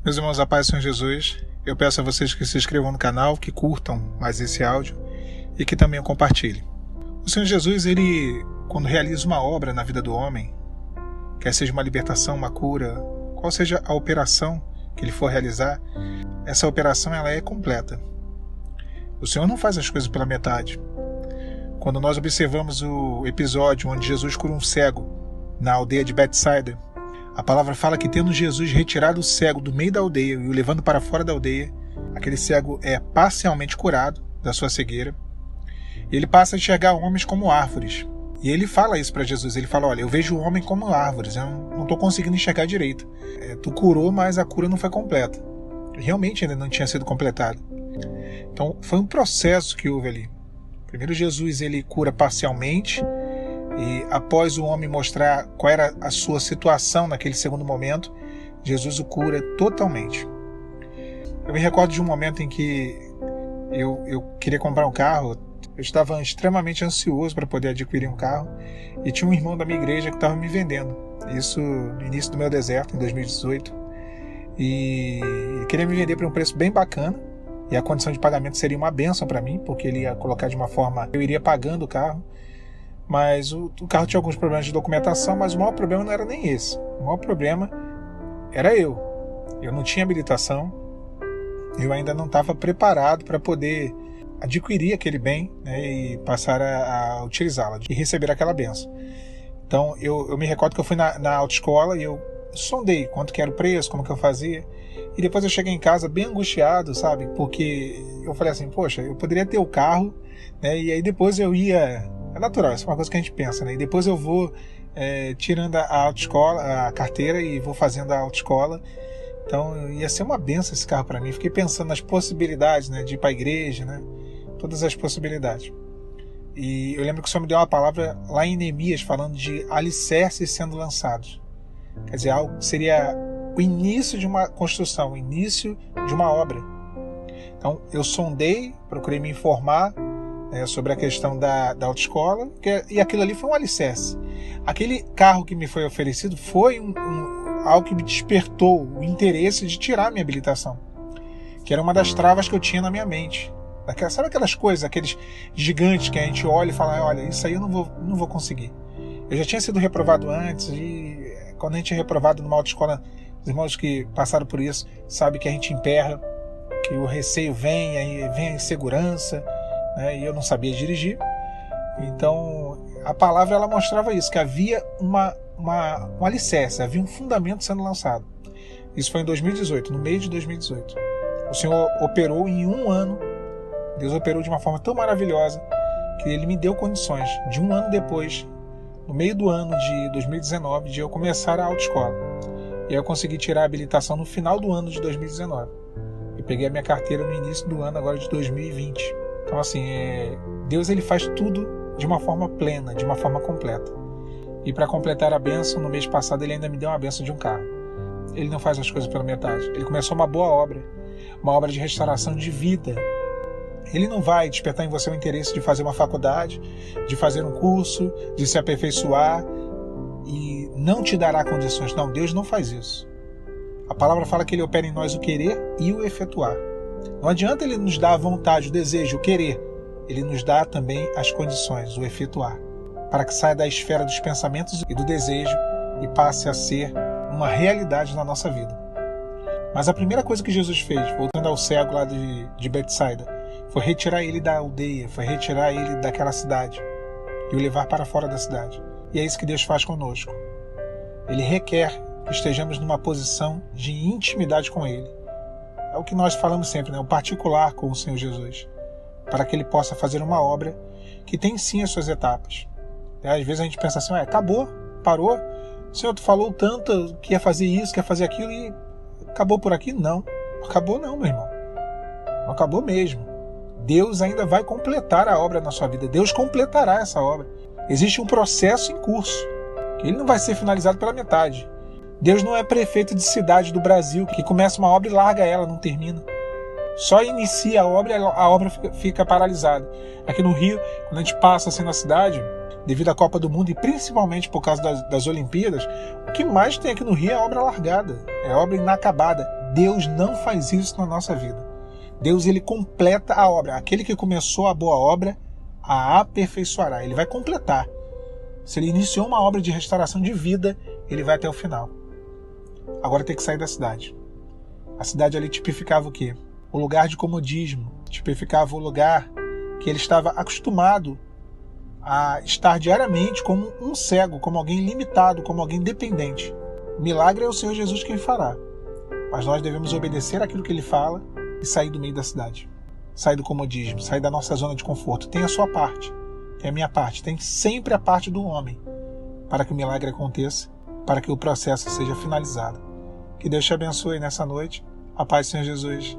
Meus irmãos, a paz do Senhor Jesus, eu peço a vocês que se inscrevam no canal, que curtam mais esse áudio e que também o compartilhem. O Senhor Jesus, ele, quando realiza uma obra na vida do homem, quer seja uma libertação, uma cura, qual seja a operação que ele for realizar, essa operação ela é completa. O Senhor não faz as coisas pela metade. Quando nós observamos o episódio onde Jesus cura um cego na aldeia de Betsaida, a palavra fala que tendo Jesus retirado o cego do meio da aldeia e o levando para fora da aldeia, aquele cego é parcialmente curado da sua cegueira. E ele passa a enxergar homens como árvores. E ele fala isso para Jesus, ele fala, olha, eu vejo o homem como árvores, eu não estou conseguindo enxergar direito. Tu curou, mas a cura não foi completa. Realmente ainda não tinha sido completado. Então foi um processo que houve ali. Primeiro Jesus ele cura parcialmente, e após o homem mostrar qual era a sua situação naquele segundo momento, Jesus o cura totalmente. Eu me recordo de um momento em que eu queria comprar um carro, eu estava extremamente ansioso para poder adquirir um carro, e tinha um irmão da minha igreja que estava me vendendo, isso no início do meu deserto, em 2018, e ele queria me vender por um preço bem bacana, e a condição de pagamento seria uma bênção para mim, porque ele ia colocar de uma forma, eu iria pagando o carro, mas o carro tinha alguns problemas de documentação, mas o maior problema não era nem esse. O maior problema era eu. Eu não tinha habilitação, eu ainda não estava preparado para poder adquirir aquele bem, né, e passar a utilizá-la e receber aquela bênção. Então eu me recordo que eu fui na autoescola e eu sondei quanto que era o preço, como que eu fazia, e depois eu cheguei em casa bem angustiado, sabe, porque eu falei assim, poxa, eu poderia ter o carro, né, e aí depois eu ia... É natural, isso é uma coisa que a gente pensa, né? E depois eu vou tirando a autoescola, a carteira, e vou fazendo a autoescola. Então ia ser uma benção esse carro para mim. Fiquei pensando nas possibilidades, né, de ir para a igreja, né? Todas as possibilidades. E eu lembro que o Senhor me deu uma palavra lá em Neemias falando de alicerces sendo lançados. Quer dizer, algo seria o início de uma construção, o início de uma obra. Então eu sondei, procurei me informar sobre a questão da autoescola, e aquilo ali foi um alicerce. Aquele carro que me foi oferecido foi algo que me despertou o interesse de tirar a minha habilitação, que era uma das travas que eu tinha na minha mente. Sabe aquelas coisas, aqueles gigantes que a gente olha e fala, olha, isso aí eu não vou conseguir. Eu já tinha sido reprovado antes, e quando a gente é reprovado numa autoescola, os irmãos que passaram por isso sabem que a gente emperra, que o receio vem, aí vem a insegurança, e eu não sabia dirigir. Então a palavra ela mostrava isso, que havia um alicerce, havia um fundamento sendo lançado. Isso foi em 2018, no meio de 2018. O Senhor operou em um ano. Deus operou de uma forma tão maravilhosa que Ele me deu condições de um ano depois, no meio do ano de 2019, de eu começar a autoescola. E eu consegui tirar a habilitação no final do ano de 2019 e peguei a minha carteira no início do ano agora de 2020. Então assim, Deus ele faz tudo de uma forma plena, de uma forma completa. E para completar a bênção, no mês passado ele ainda me deu uma bênção de um carro. Ele não faz as coisas pela metade. Ele começou uma boa obra, uma obra de restauração de vida. Ele não vai despertar em você o interesse de fazer uma faculdade, de fazer um curso, de se aperfeiçoar e não te dará condições. Não, Deus não faz isso. A palavra fala que ele opera em nós o querer e o efetuar. Não adianta ele nos dar a vontade, o desejo, o querer. Ele nos dá também as condições, o efetuar, para que saia da esfera dos pensamentos e do desejo e passe a ser uma realidade na nossa vida. Mas a primeira coisa que Jesus fez, voltando ao cego lá de Betsaida, foi retirar ele da aldeia, foi retirar ele daquela cidade e o levar para fora da cidade. E é isso que Deus faz conosco. Ele requer que estejamos numa posição de intimidade com Ele. É o que nós falamos sempre, né? O particular com o Senhor Jesus, para que Ele possa fazer uma obra que tem sim as suas etapas. Às vezes a gente pensa assim, acabou, parou, o Senhor tu falou tanto que ia fazer isso, que ia fazer aquilo e acabou por aqui? Não, acabou não, meu irmão. Não acabou mesmo. Deus ainda vai completar a obra na sua vida. Deus completará essa obra. Existe um processo em curso, que ele não vai ser finalizado pela metade. Deus não é prefeito de cidade do Brasil, que começa uma obra e larga ela, não termina. Só inicia a obra fica paralisada. Aqui no Rio, quando a gente passa assim na cidade, devido à Copa do Mundo e principalmente por causa das Olimpíadas, o que mais tem aqui no Rio é obra largada, é obra inacabada. Deus não faz isso na nossa vida. Deus, ele completa a obra. Aquele que começou a boa obra, a aperfeiçoará. Ele vai completar. Se ele iniciou uma obra de restauração de vida, ele vai até o final. Agora tem que sair da cidade. A cidade ali tipificava o quê? O lugar de comodismo. Tipificava o lugar que ele estava acostumado a estar diariamente como um cego, como alguém limitado, como alguém dependente. Milagre é o Senhor Jesus quem fará. Mas nós devemos obedecer aquilo que ele fala e sair do meio da cidade. Sair do comodismo, sair da nossa zona de conforto. Tem a sua parte, tem a minha parte, tem sempre a parte do homem para que o milagre aconteça, para que o processo seja finalizado. Que Deus te abençoe nessa noite. A paz do Senhor Jesus.